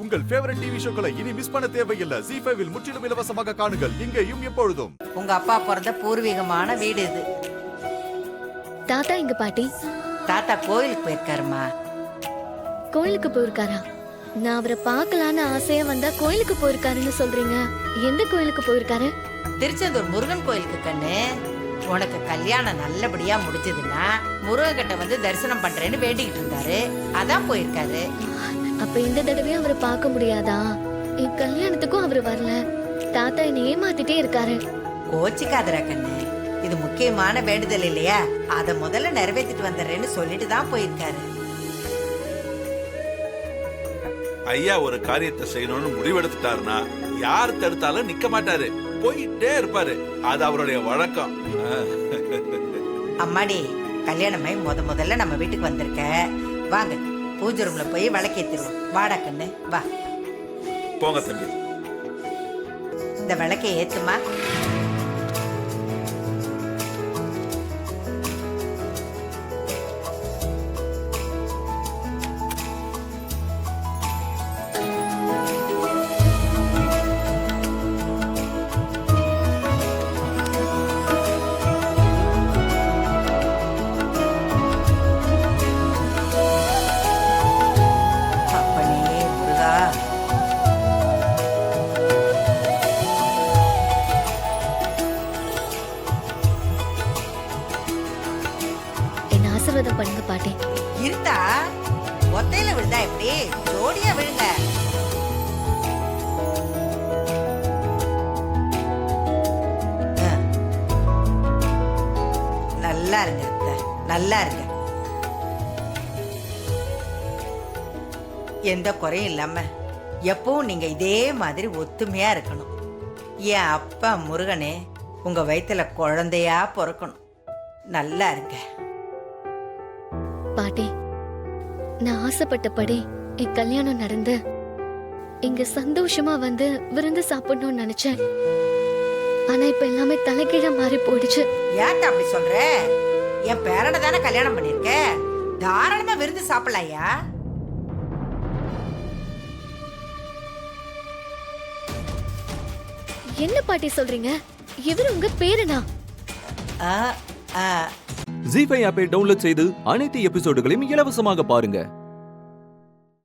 உங்கள் favourite TV ஷோக்களை இனி miss பண்ண தேவையில்லை. ZEE5 இல் முற்றிலும் இலவசமாக காணுங்கள். இங்கேயும் எப்பொழுதும். உங்க அப்பா பிறந்த பூர்வீகமான வீடு இது. தாத்தா எங்க பாட்டி? தாத்தா கோயிலுக்கு போயிருக்காருமா. கோயிலுக்கு போயிருக்காரா? நான் அவரை பார்க்கலான்னு ஆசையா வந்தா கோயிலுக்கு போயிருக்காருன்னு சொல்றீங்க. எந்த கோயிலுக்கு போயிருக்காரு? திருச்செந்தூர் முருகன் கோயிலுக்கு கண்ணு. உனக்கு கல்யாணம் நல்லபடியா முடிஞ்சதுன்னா முருகன் கிட்ட வந்து தரிசனம் பண்றேன்னு வேண்டிக்கிட்டு இருந்தாரு. அதான் போயிருக்காரு. அப்ப இந்த தடவையும் அவரை பார்க்க முடியாதா? என் கல்யாணத்துக்கும் அவரு வரல. தாத்தா என்னை ஏமாத்திட்டே இருக்காரு. கோச்சிக்காதரா கண்ணு, இது முக்கியமான வேண்டுதல் இல்லையா? அத முதல்ல நிறைவேற்றிட்டு வந்துடுறேன்னு சொல்லிட்டு தான் போயிருக்காரு. ஐயா ஒரு காரியத்தை செய்யணும்னு முடிவெடுத்துட்டாருன்னா யார் தடுத்தாலும் நிக்க மாட்டாரு, போயிட்டே இருப்பாரு. அது அவருடைய வழக்கம். அம்மாடி, கல்யாணமே முதல்ல நம்ம வீட்டுக்கு வந்திருக்க. வாங்க பூஜை ரூம்ல போய் விளக்கேத்திருவோம். வாடா கண்ணு வா. போங்க தம்பி. இந்த விளக்கை ஏத்துமா. ஆசீர்வாதம் பண்ணுங்க பாட்டி. இருந்தா ஒத்தையில விழுந்தா எப்படி? ஜோடியா விழுங்க. நல்லா இருங்க, நல்லா இருங்க. எந்த குறையும் இல்லாம எப்பவும் நீங்க இதே மாதிரி ஒத்துமையா இருக்கணும். என் அப்பா முருகனே உங்க வயித்துல குழந்தையா பிறக்கணும். நல்லா இருங்க பாட்டி. நான் ஆசைப்பட்டபடி என் கல்யாணம் நடந்து இங்க சந்தோஷமா வந்து விருந்து சாப்பிடணும்னு நினைச்சேன். ஆனா இப்ப எல்லாமே தலைகீழ மாறி போயிடுச்சு. ஏன்டா அப்படி சொல்ற? என் பேரனை தானே கல்யாணம் பண்ணிருக்க, தாராளமா விருந்து சாப்பிடலையா? என்ன பாட்டி சொல்றீங்க? இவர் உங்க பேரனா? ZEE5 ஆப்பை டவுன்லோட் செய்து அனைத்து எபிசோடுகளையும் இலவசமாக பாருங்க.